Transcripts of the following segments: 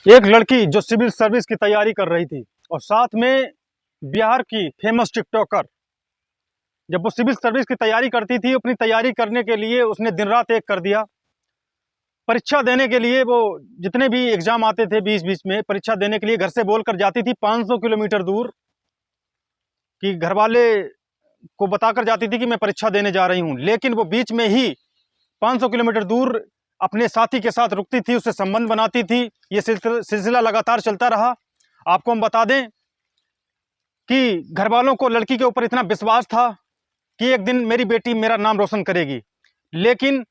एक लड़की जो सिविल सर्विस की तैयारी कर रही थी और साथ में बिहार की फेमस टिकटॉकर, जब वो सिविल सर्विस की तैयारी करती थी, अपनी तैयारी करने के लिए उसने दिन रात एक कर दिया। परीक्षा देने के लिए वो जितने भी एग्जाम आते थे बीच बीच में, परीक्षा देने के लिए घर से बोल कर जाती थी 500 किलोमीटर दूर, कि घर वाले को बताकर जाती थी कि मैं परीक्षा देने जा रही हूँ। लेकिन वो बीच में ही 500 किलोमीटर दूर अपने साथी के साथ रुकती थी, उससे संबंध बनाती थी। ये सिलसिला लगातार चलता रहा। आपको हम बता दें कि घर वालों को लड़की के ऊपर इतना विश्वास था कि एक दिन मेरी बेटी मेरा नाम रोशन करेगी। लेकिन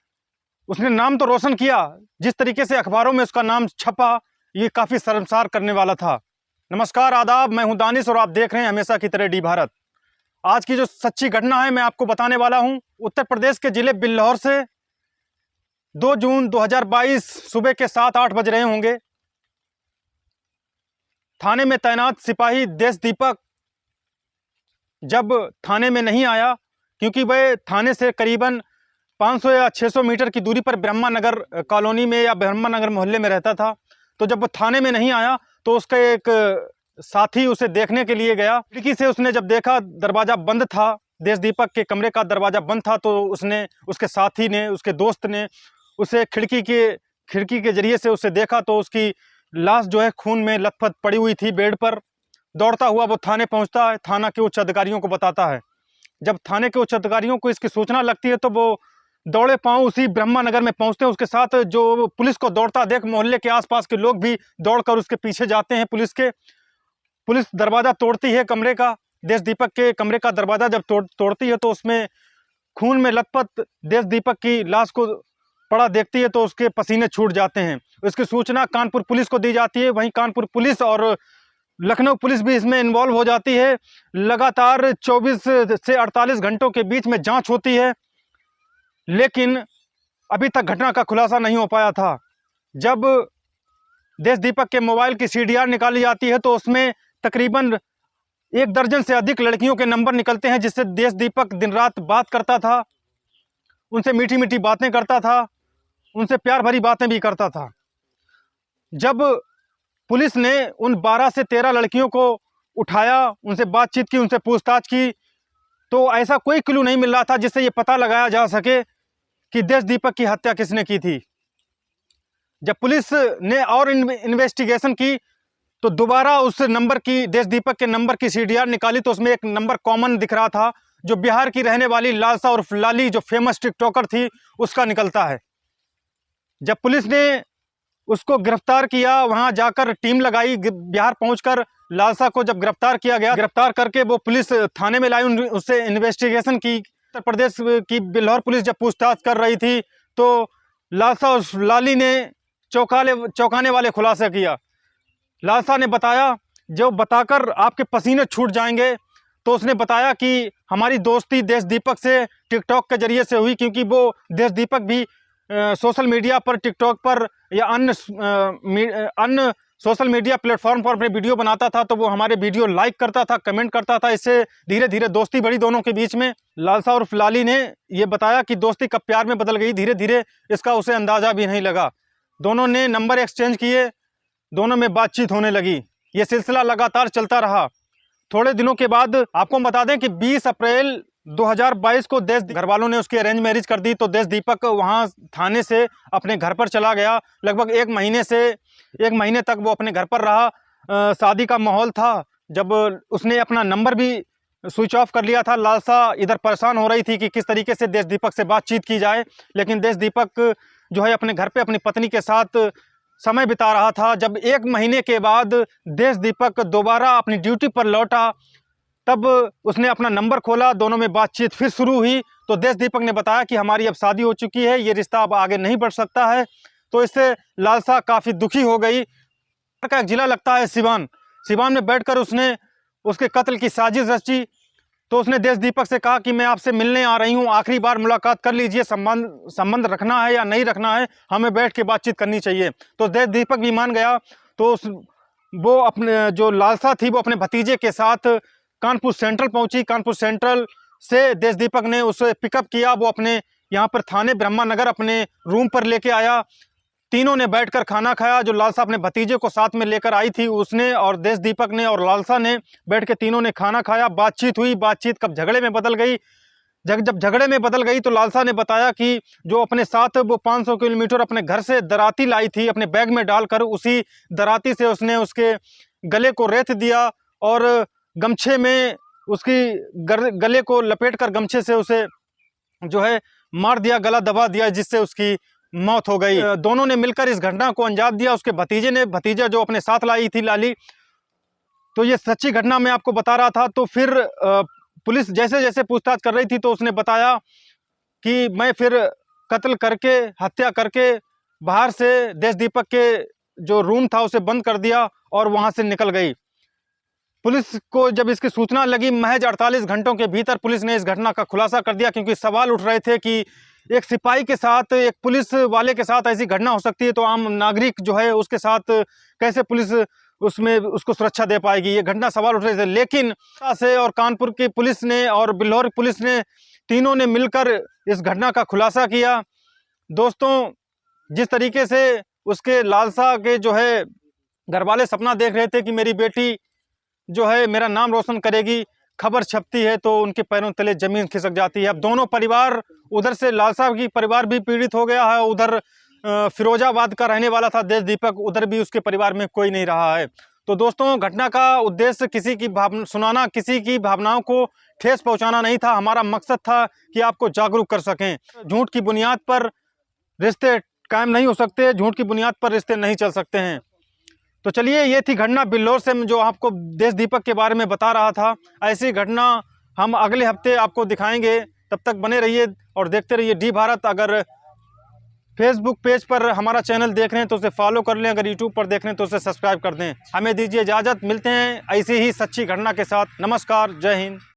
उसने नाम तो रोशन किया, जिस तरीके से अखबारों में उसका नाम छपा, ये काफ़ी शर्मसार करने वाला था। नमस्कार, आदाब, मैं हूं दानिश और आप देख रहे हैं हमेशा की तरह डी भारत। आज की जो सच्ची घटना है मैं आपको बताने वाला हूं। उत्तर प्रदेश के जिले बिल्लौर से 2 जून 2022 सुबह के 7-8 बज रहे होंगे। थाने में तैनात सिपाही देश दीपक जब थाने में नहीं आया, क्योंकि वह थाने से करीबन 500 या 600 मीटर की दूरी पर ब्रह्मा नगर कॉलोनी में या ब्रह्मा नगर मोहल्ले में रहता था। तो जब वो थाने में नहीं आया तो उसका एक साथी उसे देखने के लिए गया। खिड़की से उसने जब देखा दरवाज़ा बंद था, देश दीपक के कमरे का दरवाज़ा बंद था, तो उसके साथी ने, उसके दोस्त ने उसे खिड़की के जरिए से उसे देखा तो उसकी लाश जो है खून में लथपथ पड़ी हुई थी बेड पर। दौड़ता हुआ वो थाने पहुंचता है, थाना के उच्च अधिकारियों को बताता है। जब थाने के उच्च अधिकारियों को इसकी सूचना लगती है तो वो दौड़े पांव उसी ब्रह्मा नगर में पहुंचते हैं। उसके साथ जो पुलिस को दौड़ता देख मोहल्ले के आसपास के लोग भी दौड़कर उसके पीछे जाते हैं। पुलिस दरवाज़ा तोड़ती है कमरे का, देश दीपक के कमरे का दरवाज़ा जब तोड़ती है तो उसमें खून में लथपथ देश दीपक की लाश को पड़ा देखती है तो उसके पसीने छूट जाते हैं। इसकी सूचना कानपुर पुलिस को दी जाती है। वहीं कानपुर पुलिस और लखनऊ पुलिस भी इसमें इन्वॉल्व हो जाती है। लगातार 24 से 48 घंटों के बीच में जांच होती है, लेकिन अभी तक घटना का खुलासा नहीं हो पाया था। जब देश दीपक के मोबाइल की सीडीआर निकाली जाती है तो उसमें तकरीबन 1 दर्जन से अधिक लड़कियों के नंबर निकलते हैं, जिससे देश दीपक दिन रात बात करता था, उनसे मीठी मीठी बातें करता था, उनसे प्यार भरी बातें भी करता था। जब पुलिस ने उन 12 से 13 लड़कियों को उठाया, उनसे बातचीत की, उनसे पूछताछ की, तो ऐसा कोई क्लू नहीं मिल रहा था जिससे ये पता लगाया जा सके कि देश दीपक की हत्या किसने की थी। जब पुलिस ने और इन्वेस्टिगेशन की तो दोबारा उस नंबर की, देश दीपक के नंबर की सीडीआर निकाली तो उसमें एक नंबर कॉमन दिख रहा था, जो बिहार की रहने वाली लालसा उर्फ लाली, जो फेमस टिकटॉकर थी, उसका निकलता है। जब पुलिस ने उसको गिरफ्तार किया, वहां जाकर टीम लगाई, बिहार पहुंचकर लालसा को जब गिरफ्तार किया गया, गिरफ्तार करके वो पुलिस थाने में लाई, उससे इन्वेस्टिगेशन की। उत्तर प्रदेश की बिल्हौर पुलिस जब पूछताछ कर रही थी तो लालसा और लाली ने चौंकाने वाले खुलासा किया। लालसा ने बताया, जो बताकर आपके पसीने छूट जाएंगे, तो उसने बताया कि हमारी दोस्ती देश दीपक से टिकटॉक के जरिए से हुई, क्योंकि वो देश दीपक भी सोशल मीडिया पर, टिकटॉक पर या अन्य सोशल मीडिया प्लेटफॉर्म पर अपने वीडियो बनाता था, तो वो हमारे वीडियो लाइक करता था, कमेंट करता था। इससे धीरे धीरे दोस्ती बढ़ी दोनों के बीच में। लालसा उर्फ लाली ने ये बताया कि दोस्ती कब प्यार में बदल गई धीरे धीरे, इसका उसे अंदाजा भी नहीं लगा। दोनों ने नंबर एक्सचेंज किए, दोनों में बातचीत होने लगी। ये सिलसिला लगातार चलता रहा। थोड़े दिनों के बाद आपको बता दें कि 20 अप्रैल 2022 को घर वालों ने उसकी अरेंज मैरिज कर दी, तो देश दीपक वहां थाने से अपने घर पर चला गया। लगभग 1 महीने तक वो अपने घर पर रहा। शादी का माहौल था। जब उसने अपना नंबर भी स्विच ऑफ कर लिया था, लालसा इधर परेशान हो रही थी कि किस तरीके से देश दीपक से बातचीत की जाए, लेकिन देश दीपक जो है अपने घर पे अपनी पत्नी के साथ समय बिता रहा था। जब 1 महीने के बाद देश दीपक दोबारा अपनी ड्यूटी पर लौटा, तब उसने अपना नंबर खोला, दोनों में बातचीत फिर शुरू हुई। तो देश दीपक ने बताया कि हमारी अब शादी हो चुकी है, ये रिश्ता अब आगे नहीं बढ़ सकता है। तो इससे लालसा काफ़ी दुखी हो गई। का एक जिला लगता है सिवान में बैठकर उसने उसके कत्ल की साजिश रची। तो उसने देश दीपक से कहा कि मैं आपसे मिलने आ रही हूँ, आखिरी बार मुलाकात कर लीजिए, संबंध रखना है या नहीं रखना है, हमें बैठ के बातचीत करनी चाहिए। तो देश दीपक भी मान गया। तो वो अपने जो लालसा थी वो अपने भतीजे के साथ कानपुर सेंट्रल पहुंची। कानपुर सेंट्रल से देश दीपक ने उसे पिकअप किया, वो अपने यहाँ पर थाने ब्रह्मा नगर अपने रूम पर लेके आया। तीनों ने बैठकर खाना खाया। जो लालसा अपने भतीजे को साथ में लेकर आई थी, उसने और देश दीपक ने और लालसा ने बैठ के तीनों ने खाना खाया। बातचीत हुई, बातचीत कब झगड़े में बदल गई। जब झगड़े में बदल गई तो लालसा ने बताया कि जो अपने साथ वो 500 किलोमीटर अपने घर से दराती लाई थी, अपने बैग में डालकर, उसी दराती से उसने उसके गले को रेत दिया और गमछे में उसकी गले को लपेटकर गमछे से उसे जो है मार दिया, गला दबा दिया, जिससे उसकी मौत हो गई। दोनों ने मिलकर इस घटना को अंजाम दिया। उसके भतीजा जो अपने साथ लाई थी लाली, तो ये सच्ची घटना मैं आपको बता रहा था। तो फिर पुलिस जैसे जैसे पूछताछ कर रही थी तो उसने बताया कि मैं फिर कत्ल करके, हत्या करके बाहर से देश दीपक के जो रूम था उसे बंद कर दिया और वहां से निकल गई। पुलिस को जब इसकी सूचना लगी, महज 48 घंटों के भीतर पुलिस ने इस घटना का खुलासा कर दिया, क्योंकि सवाल उठ रहे थे कि एक सिपाही के साथ, एक पुलिस वाले के साथ ऐसी घटना हो सकती है, तो आम नागरिक जो है उसके साथ कैसे पुलिस उसमें उसको सुरक्षा दे पाएगी, ये घटना सवाल उठ रहे थे। लेकिन से और कानपुर की पुलिस ने और बिल्हौर पुलिस ने, तीनों ने मिलकर इस घटना का खुलासा किया। दोस्तों, जिस तरीके से उसके लालसा के जो है घर वाले सपना देख रहे थे कि मेरी बेटी जो है मेरा नाम रोशन करेगी, खबर छपती है तो उनके पैरों तले जमीन खिसक जाती है। अब दोनों परिवार, उधर से लालसा की परिवार भी पीड़ित हो गया है, उधर फिरोजाबाद का रहने वाला था देश दीपक, उधर भी उसके परिवार में कोई नहीं रहा है। तो दोस्तों, घटना का उद्देश्य किसी की सुनाना, किसी की भावनाओं को ठेस पहुंचाना नहीं था। हमारा मकसद था कि आपको जागरूक कर सकें। झूठ की बुनियाद पर रिश्ते कायम नहीं हो सकते, झूठ की बुनियाद पर रिश्ते नहीं चल सकते हैं। तो चलिए, ये थी घटना बिल्हौर से जो आपको देश दीपक के बारे में बता रहा था। ऐसी घटना हम अगले हफ्ते आपको दिखाएंगे। तब तक बने रहिए और देखते रहिए डी भारत। अगर फेसबुक पेज पर हमारा चैनल देख रहे हैं तो उसे फॉलो कर लें, अगर यूट्यूब पर देख रहे हैं तो उसे सब्सक्राइब कर दें। हमें दीजिए इजाज़त, मिलते हैं ऐसी ही सच्ची घटना के साथ। नमस्कार, जय हिंद।